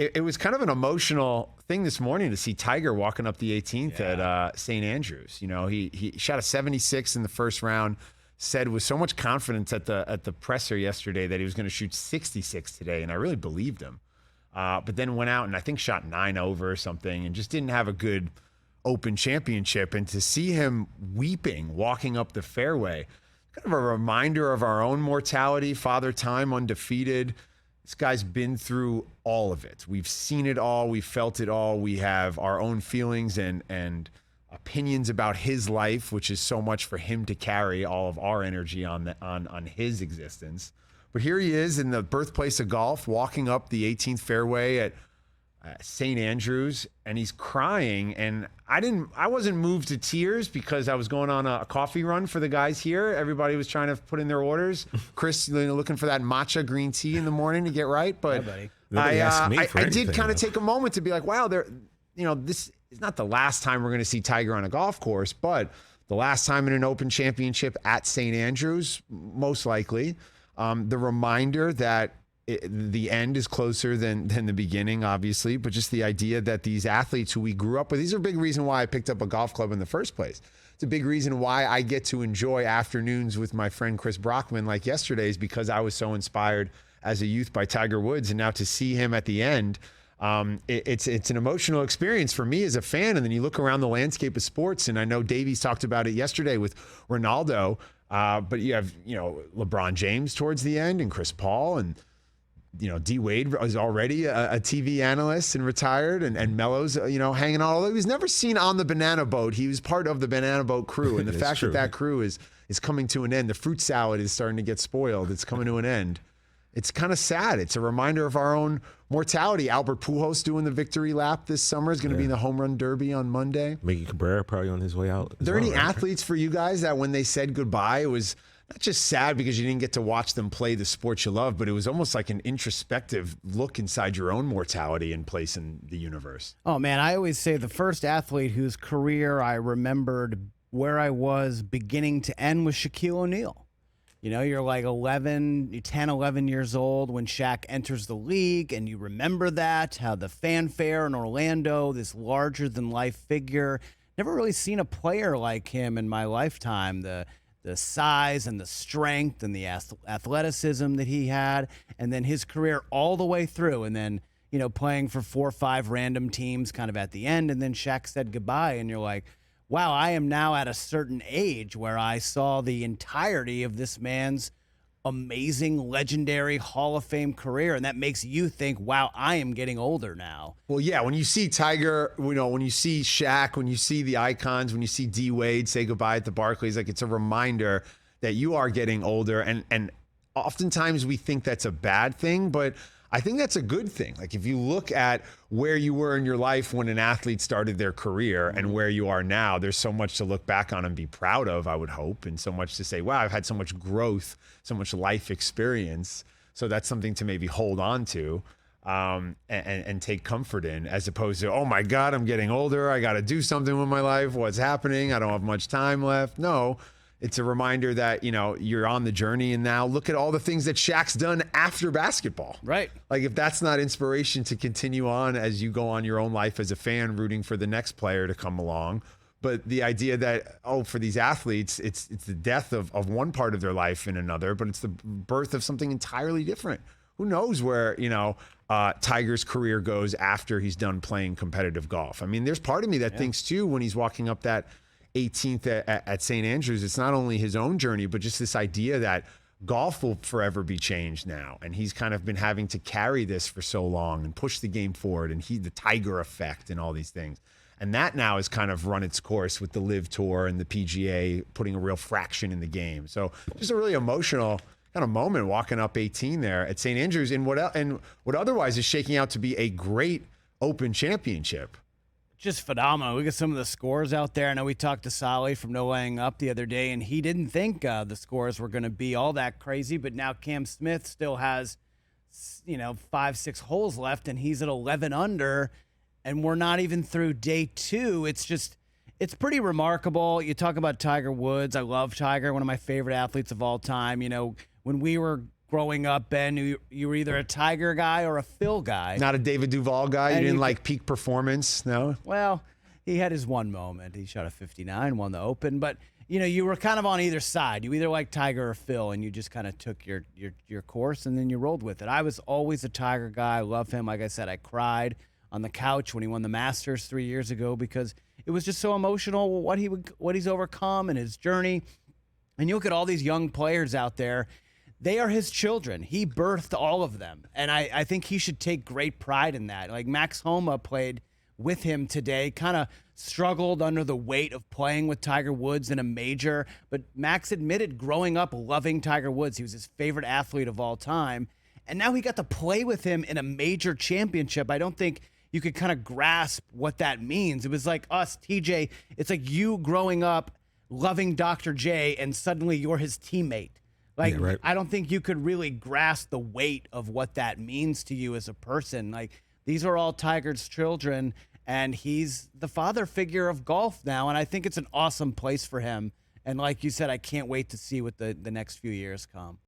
it was kind of an emotional thing this morning to see Tiger walking up the 18th at St. Andrews. You know, he shot a 76 in the first round, said with so much confidence at the presser yesterday that he was going to shoot 66 today, and I really believed him. But then went out and I think shot 9 over or something and just didn't have a good Open Championship. And to see him weeping, walking up the fairway, kind of a reminder of our own mortality, Father Time undefeated. This guy's been through all of it. We've seen it all. We've felt it all. We have our own feelings and opinions about his life, which is so much for him to carry all of our energy on his existence. But here he is in the birthplace of golf, walking up the 18th fairway at St. Andrews, and he's crying. And I wasn't moved to tears because I was going on a coffee run for the guys here. Everybody was trying to put in their orders. Chris, looking for that matcha green tea in the morning to get right. But I did kind of take a moment to be like, wow, this is not the last time we're going to see Tiger on a golf course, but the last time in an Open Championship at St. Andrews, most likely. The reminder that the end is closer than the beginning, obviously, but just the idea that these athletes who we grew up with, these are a big reason why I picked up a golf club in the first place. It's a big reason why I get to enjoy afternoons with my friend Chris Brockman like yesterday's, because I was so inspired as a youth by Tiger Woods. And now to see him at the end, it's an emotional experience for me as a fan. And then you look around the landscape of sports, and I know Davies talked about it yesterday with Ronaldo, but you have, LeBron James towards the end and Chris Paul, and D Wade is already a TV analyst and retired, and Melo's, hanging on. Although he was never seen on the banana boat, he was part of the banana boat crew. And the fact that crew is coming to an end, the fruit salad is starting to get spoiled. It's coming to an end. It's kind of sad. It's a reminder of our own mortality. Albert Pujols doing the victory lap this summer is going to be in the home run derby on Monday. Miggy Cabrera probably on his way out. Are there any athletes for you guys that when they said goodbye, it was not just sad because you didn't get to watch them play the sport you love, but it was almost like an introspective look inside your own mortality and place in the universe? Oh, man, I always say the first athlete whose career I remembered where I was beginning to end was Shaquille O'Neal. You're like 10, 11 years old when Shaq enters the league, and you remember that, how the fanfare in Orlando, this larger-than-life figure. Never really seen a player like him in my lifetime. The size and the strength and the athleticism that he had, and then his career all the way through, and then, playing for 4 or 5 random teams kind of at the end, and then Shaq said goodbye, and you're like, wow, I am now at a certain age where I saw the entirety of this man's amazing, legendary Hall of Fame career, and that makes you think, wow, I am getting older now. Well, yeah, when you see Tiger, when you see Shaq, when you see the icons, when you see D Wade say goodbye at the Barclays, like it's a reminder that you are getting older, and oftentimes we think that's a bad thing, but I think that's a good thing. Like if you look at where you were in your life when an athlete started their career and where you are now, there's so much to look back on and be proud of, I would hope, and so much to say, wow, I've had so much growth, so much life experience. So that's something to maybe hold on to and take comfort in, as opposed to, oh my God, I'm getting older. I got to do something with my life. What's happening? I don't have much time left. No. It's a reminder that, you're on the journey, and now look at all the things that Shaq's done after basketball. Right. Like if that's not inspiration to continue on as you go on your own life as a fan, rooting for the next player to come along. But the idea that, for these athletes, it's the death of one part of their life in another, but it's the birth of something entirely different. Who knows where, Tiger's career goes after he's done playing competitive golf. I mean, there's part of me that thinks too, when he's walking up that 18th at St. Andrews, it's not only his own journey, but just this idea that golf will forever be changed now. And he's kind of been having to carry this for so long and push the game forward, and the Tiger effect and all these things. And that now has kind of run its course with the Live Tour and the PGA putting a real fraction in the game. So just a really emotional kind of moment walking up 18 there at St. Andrews in what otherwise is shaking out to be a great Open Championship. Just phenomenal. We got some of the scores out there. I know we talked to Solly from No Laying Up the other day, and he didn't think the scores were going to be all that crazy, but now Cam Smith still has, 5, 6 holes left, and he's at 11 under, and we're not even through day 2. It's pretty remarkable. You talk about Tiger Woods. I love Tiger, one of my favorite athletes of all time. When we were growing up, Ben, you were either a Tiger guy or a Phil guy. Not a David Duval guy. You didn't like peak performance, no? Well, he had his one moment. He shot a 59, won the Open, but you were kind of on either side. You either liked Tiger or Phil, and you just kind of took your course and then you rolled with it. I was always a Tiger guy. I love him. Like I said, I cried on the couch when he won the Masters 3 years ago because it was just so emotional what he's overcome and his journey. And you look at all these young players out there. They are his children. He birthed all of them. And I think he should take great pride in that. Like Max Homa played with him today, kind of struggled under the weight of playing with Tiger Woods in a major. But Max admitted growing up loving Tiger Woods. He was his favorite athlete of all time. And now he got to play with him in a major championship. I don't think you could kind of grasp what that means. It was like us, TJ. It's like you growing up loving Dr. J and suddenly you're his teammate. Like, yeah, right. I don't think you could really grasp the weight of what that means to you as a person. Like, these are all Tiger's children, and he's the father figure of golf now, and I think it's an awesome place for him. And like you said, I can't wait to see what the next few years come.